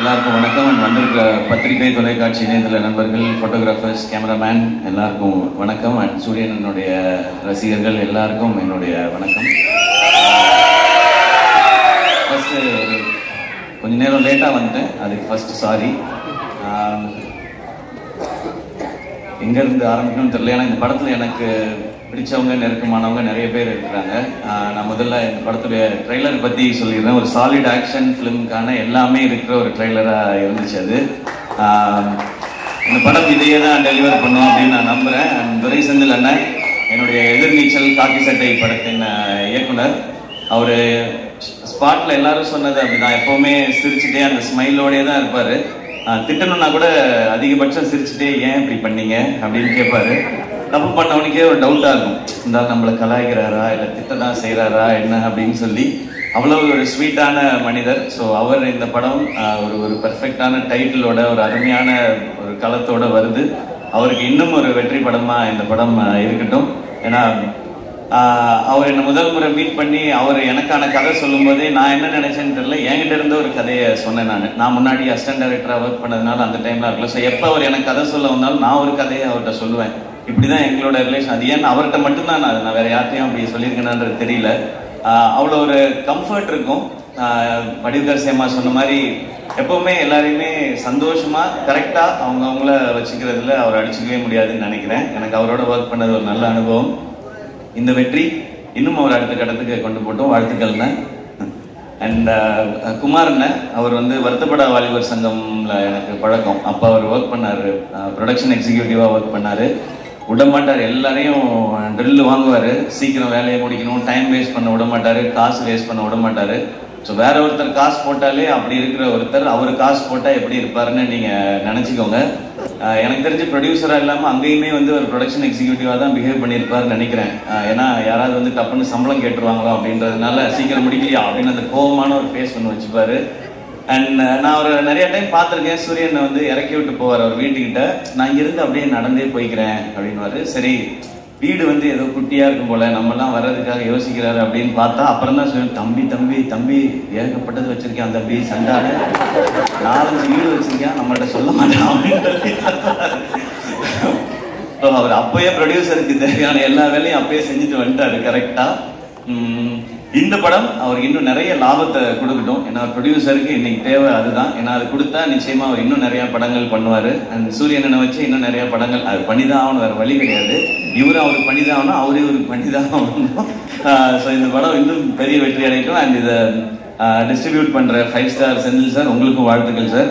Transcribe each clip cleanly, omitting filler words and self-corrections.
எல்லாருக்கும் வணக்கம். வந்திருக்கிற பத்திரிகை, தொலைக்காட்சி, இணையதள நண்பர்கள், ஃபோட்டோகிராஃபர்ஸ், கேமராமேன் எல்லாருக்கும் வணக்கம். அண்ட் சூரியனனுடைய ரசிகர்கள் எல்லாருக்கும் என்னுடைய வணக்கம். ஃபர்ஸ்ட் கொஞ்ச நேரம் லேட்டாக வந்துட்டேன், அதுக்கு ஃபர்ஸ்ட் சாரி. எங்கேருந்து ஆரம்பிக்கணும்னு தெரியல. ஏன்னா இந்த படத்தில் எனக்கு பிடிச்சவங்க, நெருக்கமானவங்க நிறைய பேர் இருக்கிறாங்க. நான் முதல்ல இந்த படத்துடைய ட்ரெய்லர் பற்றி சொல்லிடுறேன். ஒரு சாலிட் ஆக்ஷன் ஃபிலிமுக்கான எல்லாமே இருக்கிற ஒரு ட்ரெய்லராக இருந்துச்சு அது. இந்த படம் இதையே தான் டெலிவர் பண்ணும் அப்படின்னு நான் நம்புகிறேன். துரை செந்தில் அண்ணன், என்னுடைய எதிர்நீச்சல் காக்கி சட்டை படத்தின் இயக்குனர். அவர் ஸ்பாட்டில் எல்லாரும் சொன்னது அப்படிதான், எப்போவுமே சிரிச்சுட்டே அந்த ஸ்மைலோடே தான் இருப்பார். திட்டணும்னா கூட அதிகபட்சம் சிரிச்சுட்டே ஏன் இப்படி பண்ணீங்க அப்படின்னு கேட்பாரு. தப்பு பண்ணவனுக்கே ஒரு டவுட்டாக இருக்கும், இருந்தாலும் நம்மளை கலாய்க்கிறாரா இல்லை திட்டதான் செய்கிறாரா என்ன அப்படின்னு சொல்லி. அவ்வளோ ஒரு ஸ்வீட்டான மனிதர். ஸோ அவர் இந்த படம் ஒரு பெர்ஃபெக்டான டைட்டிலோட, ஒரு அருமையான ஒரு களத்தோட வருது. அவருக்கு இன்னும் ஒரு வெற்றி படமாக இந்த படம் இருக்கட்டும். ஏன்னா அவர் என்னை முதல் முறை மீட் பண்ணி அவர் எனக்கான கதை சொல்லும் போதே நான் என்ன நினைச்சேன்னு தெரியல, என்கிட்ட இருந்த ஒரு கதையை சொன்னேன். நான் முன்னாடி அசிஸ்டன்ட் டைரக்டராக ஒர்க் பண்ணதுனால அந்த டைம்ல இருக்கல. ஸோ எப்போ அவர் எனக்கு கதை சொல்ல வந்தாலும் நான் ஒரு கதையை அவர்கிட்ட சொல்லுவேன். இப்படிதான் எங்களோட ரிலேஷன். அது ஏன் அவர்கிட்ட மட்டும்தான் நான் வேற யார்ட்டையும் அப்படி சொல்லியிருக்கேனான்றது தெரியல. அவ்வளோ ஒரு கம்ஃபர்ட் இருக்கும். வடிவுகர் சேமா சொன்ன மாதிரி எப்பவுமே எல்லாரையுமே சந்தோஷமா கரெக்டா அவங்கள வச்சுக்கிறதுல அவர் அடிச்சுக்கவே முடியாதுன்னு நினைக்கிறேன். எனக்கு அவரோட ஒர்க் பண்ணது ஒரு நல்ல அனுபவம். இந்த வெற்றி இன்னும் அவர் அடுத்த கட்டத்துக்கு கொண்டு போட்டோம். வாழ்த்துக்கள்ண்ண. அண்ட் குமார்ண்ண, அவர் வருத்தப்பட வாலிபர் சங்கம்ல எனக்கு பழக்கம். அப்போ அவர் ஒர்க் பண்ணார், ப்ரொடக்ஷன் எக்ஸிக்யூட்டிவாக ஒர்க் பண்ணார். விடமாட்டார், எல்லாரையும் ட்ரில் வாங்குவார். சீக்கிரம் வேலையை முடிக்கணும், டைம் வேஸ்ட் பண்ண விடமாட்டார், காசு வேஸ்ட் பண்ண விடமாட்டார். ஸோ வேற ஒருத்தர் காசு போட்டாலே அப்படி இருக்கிற ஒருத்தர் அவர் காசு போட்டால் எப்படி இருப்பாருன்னு நீங்கள் நினச்சிக்கோங்க. எனக்கு தெரிஞ்சு ப்ரொடியூசராக இல்லாமல் அங்கேயுமே ஒரு ப்ரொடக்ஷன் எக்ஸிக்யூட்டிவாக தான் பிஹேவ் பண்ணியிருப்பாருன்னு நினைக்கிறேன். ஏன்னா யாராவது டப்புன்னு சம்பளம் கேட்டுருவாங்களோ அப்படின்றதுனால சீக்கிரம் முடிக்கலையா அப்படின்னு அந்த கோபமான ஒரு ஃபேஸ் ஒன்று வச்சுப்பாரு. அண்ட் நான் ஒரு நிறைய டைம் பார்த்துருக்கேன். சூரியனை இறக்கி விட்டு போவார் அவர் வீட்டுக்கிட்ட. நான் இங்கிருந்து அப்படியே நடந்தே போய்க்கிறேன் அப்படின்வாரு. சரி, வீடு ஏதோ குட்டியா இருக்கும் போல, நம்மலாம் வர்றதுக்காக யோசிக்கிறாரு அப்படின்னு பார்த்தா அப்புறம் தான் சொல்லி, தம்பி தம்பி தம்பி ஏகப்பட்டது வச்சிருக்கேன் தம்பி, சண்டால 4-5 வீடு வச்சிருக்கேன், நம்மள்ட்ட சொல்ல மாட்டான் அப்படின்னு. அவர் அப்பயே ப்ரொடியூசருக்கு தேவையான எல்லா வேலையும் அப்பயே செஞ்சுட்டு வந்துட்டாரு கரெக்டா. இந்த படம் அவருக்கு இன்னும் நிறைய லாபத்தை கொடுக்கட்டும். ஏன்னா ப்ரொடியூசருக்கு இன்னைக்கு தேவை அதுதான். ஏன்னா அது கொடுத்தா நிச்சயமா அவர் இன்னும் நிறைய படங்கள் பண்ணுவாரு. அண்ட் சூரியனை வச்சு இன்னும் நிறைய படங்கள் அது பண்ணிதான் ஆகணும், வேற வழி கிடையாது. இவரும் அவருக்கு பண்ணிதான் ஆகணும், அவரே இவருக்கு பண்ணிதான் ஆகணும். ஸோ இந்த படம் இன்னும் பெரிய வெற்றி அடையட்டும். அண்ட் இதை டிஸ்ட்ரிபியூட் பண்ற 5 ஸ்டார் செந்தில் சார், உங்களுக்கும் வாழ்த்துக்கள் சார்.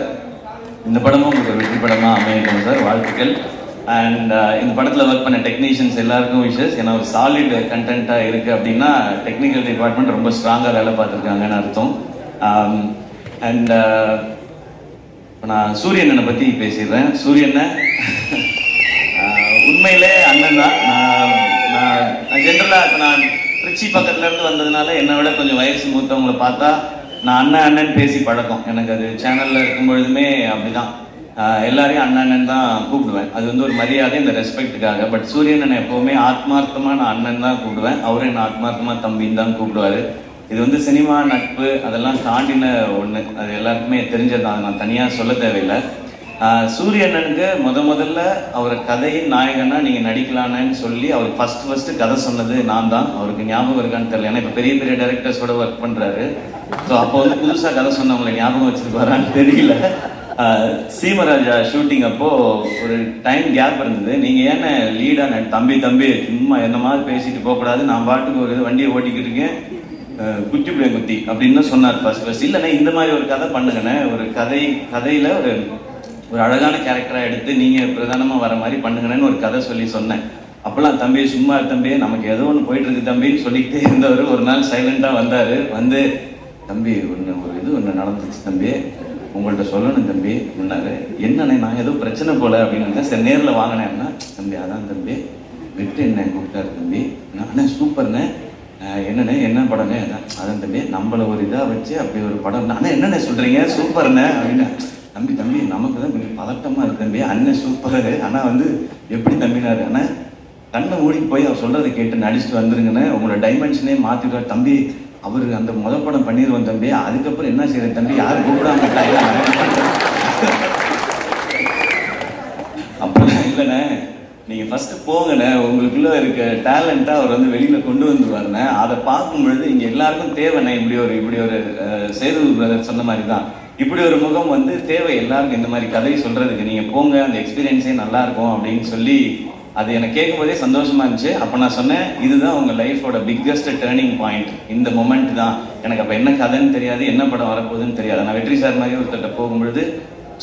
இந்த படமும் உங்களுக்கு வெற்றி படமா அமையட்டும் சார், வாழ்த்துக்கள். அண்ட் இந்த படத்தில் ஒர்க் பண்ண டெக்னீஷியன்ஸ் எல்லாருக்கும் விஷஸ். ஏன்னா ஒரு சாலிட் கண்டென்ட்டாக இருக்குது அப்படின்னா டெக்னிக்கல் டிபார்ட்மெண்ட் ரொம்ப ஸ்ட்ராங்காக வேலை பார்த்துருக்காங்கன்னு அர்த்தம். அண்ட் இப்போ நான் சூரியனை பற்றி பேசிடுறேன். சூரியனை உண்மையிலே அண்ணன் தான். நான் ஜென்ரலாக இப்போ நான் திருச்சி பக்கத்துலேருந்து வந்ததுனால என்னை விட கொஞ்சம் வயசு மூத்தவங்களை பார்த்தா நான் அண்ணன் பேசி பழக்கம். எனக்கு அது சேனலில் இருக்கும் பொழுதுமே அப்படிதான், எல்லாரையும் அண்ணன் தான் கூப்பிடுவேன். அது ஒரு மரியாதை, இந்த ரெஸ்பெக்டுக்காக. பட் சூரியன் எப்பவுமே ஆத்மார்த்தமா நான் அண்ணன் தான் கூப்பிடுவேன். அவரும் என்ன ஆத்மார்த்தமா தம்பின்னு தான் கூப்பிடுவாரு. இது சினிமா நட்பு அதெல்லாம் தாண்டின ஒண்ணு, அது எல்லாருக்குமே தெரிஞ்சதான், நான் தனியா சொல்ல தேவையில்லை. சூரியனுக்கு முதல்ல அவர் கதையின் நாயகனா நீங்க நடிக்கலான்னு சொல்லி அவர் ஃபர்ஸ்ட் கதை சொன்னது நான் தான். அவருக்கு ஞாபகம் இருக்கான்னு தெரியல. ஏன்னா இப்ப பெரிய பெரிய டைரக்டர்ஸோட ஒர்க் பண்றாரு. ஸோ அப்போ புதுசா கதை சொன்னவங்களை ஞாபகம் வச்சிருப்பாரான்னு தெரியல. சீமராஜா ஷூட்டிங் அப்போ ஒரு டைம் கேப் இருந்தது. நீங்க ஏன்னா லீடா தம்பி சும்மா என்ன மாதிரி பேசிட்டு போகக்கூடாது, நான் பாட்டுக்கு ஒரு வண்டியை ஓட்டிக்கிட்டு இருக்கேன், குத்தி அப்படின்னு சொன்னார் ஃபர்ஸ்ட். இல்லைண்ணே இந்த மாதிரி ஒரு கதை பண்ணுங்கண்ணே, ஒரு கதையில ஒரு அழகான கேரக்டரா எடுத்து நீங்க பிரதானமா வர மாதிரி பண்ணுங்கன்னு ஒரு கதை சொல்லி சொன்னேன். அப்பெல்லாம் தம்பி சும்மா தம்பி, நமக்கு ஏதோ ஒன்று போயிட்டு இருக்கு தம்பின்னு சொல்லிக்கிட்டே இருந்தவர் ஒரு நாள் சைலண்டா வந்தாரு. தம்பி ஒன்று நடந்துச்சு தம்பி, உங்கள்கிட்ட சொல்லணும் தம்பி முன்னாரு. என்னண்ணே நான் ஏதோ பிரச்சனை போல அப்படின்னு சரி நேரில் வாங்கினேன்னா, தம்பி அதான் தம்பி வெற்றி என்ன கூப்பிட்டாரு தம்பி. அண்ணே சூப்பர்ண்ணே, என்னண்ணே என்ன படம்னே, அதான் தம்பி நம்மளை ஒரு இதாக வச்சு அப்படி ஒரு படம். அண்ணா என்னண்ணே சொல்றீங்க சூப்பர்ண்ணே அப்படின்னு. தம்பி நமக்கு தான் கொஞ்சம் பதட்டமா இருக்கு தம்பி, அண்ணன் சூப்பரு. ஆனால் எப்படி தம்பினாரு, அண்ணா கண்ணை மூடி போய் அவர் சொல்றதை கேட்டு நடிச்சுட்டு வந்துருங்கண்ணே, உங்களோட டைமென்ஷனே மாத்திடுவார் தம்பி. அவரு அந்த முதல் படம் பண்ணிடுவோம் தம்பி, அதுக்கப்புறம் என்ன செய்யறது தம்பி, யாரும் கூப்பிடாம அப்படிலாம் இல்லைண்ணே, நீங்க ஃபர்ஸ்ட் போங்கண்ணே, உங்களுக்குள்ள இருக்க டேலண்டா அவர் வந்து வெளியில கொண்டு வந்துருவாருண்ணே. அதை பார்க்கும் பொழுது இங்க எல்லாருக்கும் தேவைண்ணே. இப்படி ஒரு சேது பிரதர் சொன்ன மாதிரி தான், இப்படி ஒரு முகம் வந்து தேவை எல்லாருக்கும். இந்த மாதிரி கதை சொல்றதுக்கு நீங்க போங்க, அந்த எக்ஸ்பீரியன்ஸே நல்லா இருக்கும் அப்படின்னு சொல்லி அது எனக்கு கேட்கும் போதே சந்தோஷமா இருந்துச்சு. அப்ப நான் சொன்னேன், இதுதான் உங்க லைஃபோட பிக்கஸ்ட் டேர்னிங் பாயிண்ட், இந்த மொமெண்ட் தான். எனக்கு அப்ப என்ன கதைன்னு தெரியாது, என்ன படம் வரப்போகுதுன்னு தெரியாது. நான் வெற்றி சார் மாதிரி ஒருத்தட்ட போகும்பொழுது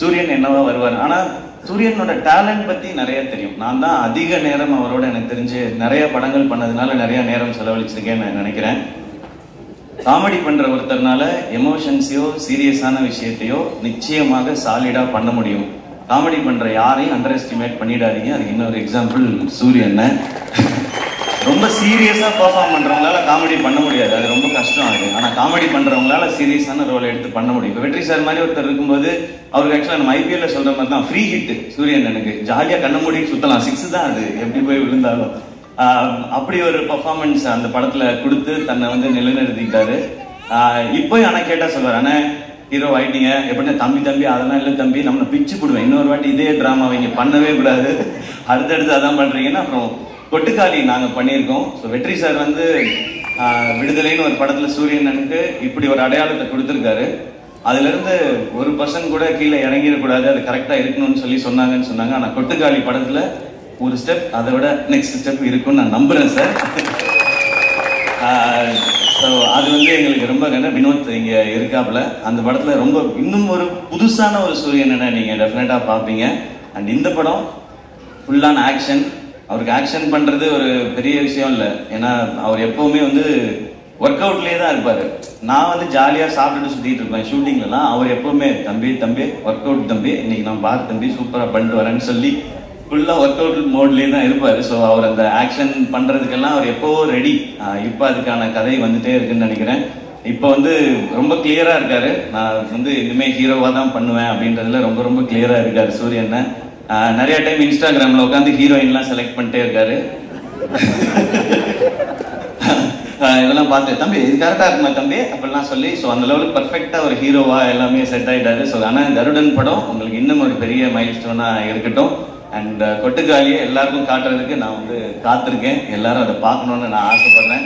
சூரியன் என்னவா வருவார், ஆனா சூரியனோட டேலண்ட் பத்தி நிறைய தெரியும். நான் தான் அதிக நேரம் அவரோட எனக்கு தெரிஞ்சு நிறைய படங்கள் பண்ணதுனால நிறைய நேரம் செலவழிச்சிருக்கேன்னு நான் நினைக்கிறேன். காமெடி பண்ற ஒருத்தர்னால எமோஷன்ஸையோ சீரியஸான விஷயத்தையோ நிச்சயமாக சாலிடா பண்ண முடியும். காமெடி பண்ற யாரையும் அண்டர் எஸ்டிமேட் பண்ணிடாதீங்க. அதுக்கு இன்னொரு எக்ஸாம்பிள் சூரியன். ரொம்ப சீரியஸா பெர்ஃபார்ம் பண்றவங்களால காமெடி பண்ண முடியாது, அது ரொம்ப கஷ்டம் ஆகுது. ஆனா காமெடி பண்றவங்களால சீரியஸான ரோல் எடுத்து பண்ண முடியும். இப்போ வெற்றி சார் மாதிரி ஒருத்தர் இருக்கும்போது அவருக்கு ஆக்சுவலா நம்ம ஐபிஎல்ல சொல்ற மாதிரி தான் ஃப்ரீ ஹிட் சூரியன். எனக்கு ஜாலியா கண்ண மூடி சுத்தலாம், 6 தான் அது எப்படி போய் விழுந்தாலும். அப்படி ஒரு பெர்ஃபார்மன்ஸ் அந்த படத்துல கொடுத்து தன்னை வந்து நிலைநிறுத்திக்கிட்டாரு. இப்போ ஆனா கேட்டா சொல்வார், ஆனா ஹீரோ ஆயிட்டீங்க எப்படின்னா, தம்பி அதெல்லாம் இல்லை தம்பி, நம்ம பிச்சு போடுவேன், இன்னொரு வாட்டி இதே டிராமாவை இங்க பண்ணவே கூடாது, அடுத்தடுத்து அதான் பண்றீங்கன்னா. அப்புறம் கொட்டுக்காளி நாங்க பண்ணியிருக்கோம். ஸோ வெற்றி சார் வந்து விடுதலைன்னு ஒரு படத்துல சூரியனுக்கு இப்படி ஒரு அடையாளத்தை கொடுத்துருக்காரு. அதுல இருந்து ஒரு பர்சன்ட் கூட கீழே இறங்கிடக்கூடாது, அது கரெக்டா இருக்கணும்னு சொன்னாங்கன்னு சொன்னாங்க. ஆனா கொட்டுக்காளி படத்துல ஒரு ஸ்டெப் அதை விட நெக்ஸ்ட் ஸ்டெப் இருக்குன்னு நான் நம்புறேன் சார். ஸோ அது வந்து எங்களுக்கு ரொம்ப வினோத் இங்க இருக்காப்புல அந்த படத்துல ரொம்ப இன்னும் ஒரு புதுசான ஒரு சூரியனை நீங்க டெஃபினட்டா பார்ப்பீங்க. அண்ட் இந்த படம் ஃபுல்லான ஆக்ஷன். அவருக்கு ஆக்ஷன் பண்றது ஒரு பெரிய விஷயம் இல்லை, ஏன்னா அவர் எப்பவுமே வந்து ஒர்க் அவுட்லேயே தான் இருப்பாரு. நான் வந்து ஜாலியா சாப்பிட்டுட்டு சுத்திட்டு இருப்பேன் ஷூட்டிங்லாம். அவர் எப்பவுமே தம்பி ஒர்க் அவுட் தம்பி, இன்னைக்கு நான் பார் தம்பி சூப்பரா பண்ணிட்டு வரேன்னு சொல்லி ஃபுல்லா ஒர்க் அவுட் மோட்லயே தான் இருப்பாரு. ஸோ அவர் அந்த ஆக்ஷன் பண்றதுக்கெல்லாம் அவர் எப்பவோ ரெடி. இப்போ அதுக்கான கதை வந்துட்டே இருக்குன்னு நினைக்கிறேன். இப்போ வந்து ரொம்ப கிளியரா இருக்காரு, நான் வந்து இனிமே ஹீரோவா தான் பண்ணுவேன் அப்படின்றதுல ரொம்ப ரொம்ப கிளியரா இருக்காரு சூரியன். நிறைய டைம் இன்ஸ்டாகிராம்ல உட்காந்து ஹீரோயின்லாம் செலக்ட் பண்ணிட்டே இருக்காரு. இதெல்லாம் பார்த்து தம்பி இது கரெக்டா இருக்குமா தம்பி அப்படிலாம் சொல்லி, ஸோ அந்த லெவலுக்கு பர்ஃபெக்டா ஒரு ஹீரோவா எல்லாமே செட் ஆயிட்டாரு. ஸோ ஆனால் கருடன் படம் உங்களுக்கு இன்னும் ஒரு பெரிய மைல் ஸ்டோனா இருக்கட்டும். அண்ட் கொட்டுக்காலியை எல்லாருக்கும் காட்டுறதுக்கு நான் வந்து காத்திருக்கேன். எல்லாரும் அதை பார்க்கணும்னு நான் ஆசைப்படுறேன்.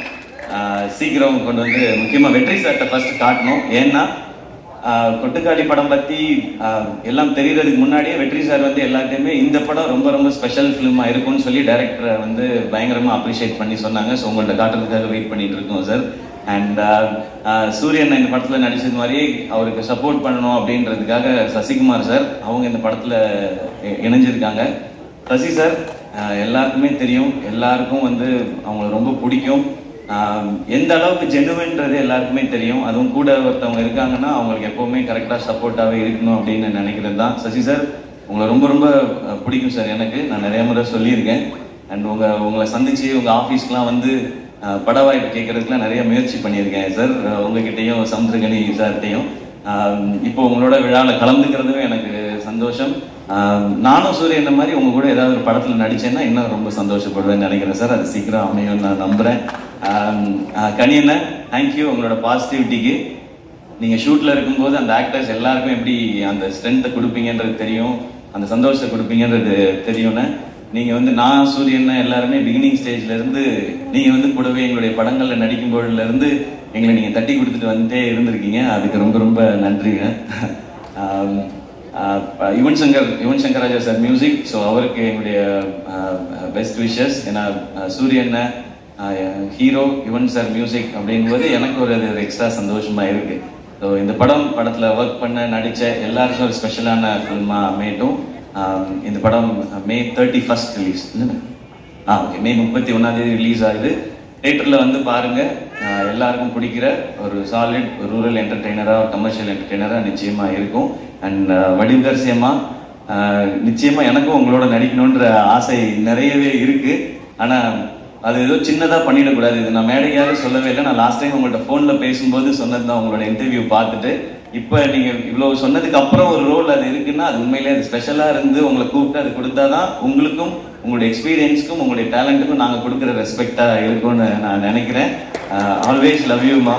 சீக்கிரம் கொண்டு வந்து முக்கியமாக வெற்றி சார்ட்ட ஃபர்ஸ்ட் காட்டணும். ஏன்னா கொட்டுக்காளி படம் பத்தி எல்லாம் தெரியறதுக்கு முன்னாடியே வெற்றி சார் வந்து எல்லாத்தையுமே இந்த படம் ரொம்ப ரொம்ப ஸ்பெஷல் ஃபிலிமா இருக்கும்னு சொல்லி டைரக்டரை வந்து பயங்கரமா அப்ரிஷியேட் பண்ணி சொன்னாங்க. ஸோ உங்கள்ட்ட காட்டுறதுக்காக வெயிட் பண்ணிட்டு இருக்கோம் சார். அண்ட் சூரியன் இந்த படத்துல நடிச்சது மாதிரியே அவருக்கு சப்போர்ட் பண்ணணும் அப்படின்றதுக்காக சசிகுமார் சார் அவங்க இந்த படத்துல இணைஞ்சிருக்காங்க. சசி சார் எல்லாருக்குமே தெரியும், எல்லாருக்கும் வந்து அவங்களை ரொம்ப பிடிக்கும். எந்த அளவுக்கு ஜெனுவன்றது எல்லாருக்குமே தெரியும். அதுவும் கூட ஒருத்தவங்க இருக்காங்கன்னா அவங்களுக்கு எப்பவுமே கரெக்டா சப்போர்ட்டாவே இருக்கணும் அப்படின்னு நினைக்கிறது தான். சசி சார் உங்களை ரொம்ப ரொம்ப பிடிக்கும் சார் எனக்கு, நான் நிறைய முறை சொல்லியிருக்கேன். அண்ட் உங்களை சந்திச்சு உங்க ஆஃபீஸ்க்குலாம் வந்து பட வாய்ப்பு கேட்கறதுக்குலாம் நிறைய முயற்சி பண்ணியிருக்கேன் சார், உங்ககிட்டையும் சமுத்திரகனி சார்கிட்டையும். இப்போ உங்களோட விழாவில் கலந்துக்கிறதுமே எனக்கு சந்தோஷம். நானும் சூரியன் மாதிரி உங்க கூட ஏதாவது ஒரு படத்துல நடிச்சேன்னா இன்னும் ரொம்ப சந்தோஷப்படுவேன்னு நினைக்கிறேன் சார். அது சீக்கிரம் அமையும் நான் நம்புறேன். கனியண்ண தேங்க்யூ உங்களோட பாசிட்டிவிட்டிக்கு. நீங்க ஷூட்ல இருக்கும்போது அந்த ஆக்டர்ஸ் எல்லாருக்கும் எப்படி அந்த ஸ்ட்ரென்த்தை கொடுப்பீங்கன்றது தெரியும், அந்த சந்தோஷத்தை கொடுப்பீங்கன்றது தெரியும்னு. நீங்க வந்து நான் சூரியன் எல்லாருமே பிகினிங் ஸ்டேஜ்ல இருந்து நீங்க வந்து கூடவே எங்களுடைய படங்கள்ல நடிக்கும் போதுல இருந்து எங்களை நீங்க தட்டி கொடுத்துட்டு வந்துட்டே இருந்திருக்கீங்க. அதுக்கு ரொம்ப ரொம்ப நன்றிங்க. Yuvan Shankar Raja sir music, so அவருக்கு எங்களுடைய பெஸ்ட் விஷஸ். ஏன்னா சூரியன் ஹீரோ, யுவன் சார் மியூசிக் அப்படிங்கும்போது எனக்கு ஒரு எக்ஸ்ட்ரா சந்தோஷமா இருக்கு. ஸோ இந்த படத்துல ஒர்க் பண்ண நடிச்ச எல்லாருக்கும் ஒரு ஸ்பெஷலான ஃபில்மா அமையட்டும். இந்த படம் May 31 ரிலீஸ் இல்லைண்ணா? ஓகே, May 31 ரிலீஸ் ஆகுது. தியேட்டர்ல வந்து பாருங்க. எல்லாருக்கும் பிடிக்கிற ஒரு சாலிட் ரூரல் என்டர்டெய்னரா, கமர்ஷியல் என்டர்டெய்னரா நிச்சயமா இருக்கும். அண்ட் வடிவகரசியமா நிச்சயமா எனக்கும் உங்களோட நடிக்கணும்ன்ற ஆசை நிறையவே இருக்கு. ஆனா அது ஏதோ சின்னதா பண்ணிடக்கூடாது. இது நான் மேடையாவது சொல்லவே இல்லை. நான் லாஸ்ட் டைம் உங்கள்கிட்ட போன்ல பேசும்போது சொன்னதுதான் உங்களோட இன்டர்வியூ பார்த்துட்டு. இப்ப நீங்க இவ்வளவு சொன்னதுக்கு அப்புறம் ஒரு ரோல் அது இருக்குன்னா அது உண்மையிலே அது ஸ்பெஷலா இருந்து உங்களை கூப்பிட்டு அது கொடுத்தாதான் உங்களுக்கும் உங்களுடைய எக்ஸ்பீரியன்ஸ்க்கும் உங்களுடைய டேலண்ட்டுக்கும் நாங்க கொடுக்குற ரெஸ்பெக்டா இருக்கும்னு நான் நினைக்கிறேன். ஆல்வேஸ் லவ் யூ மா.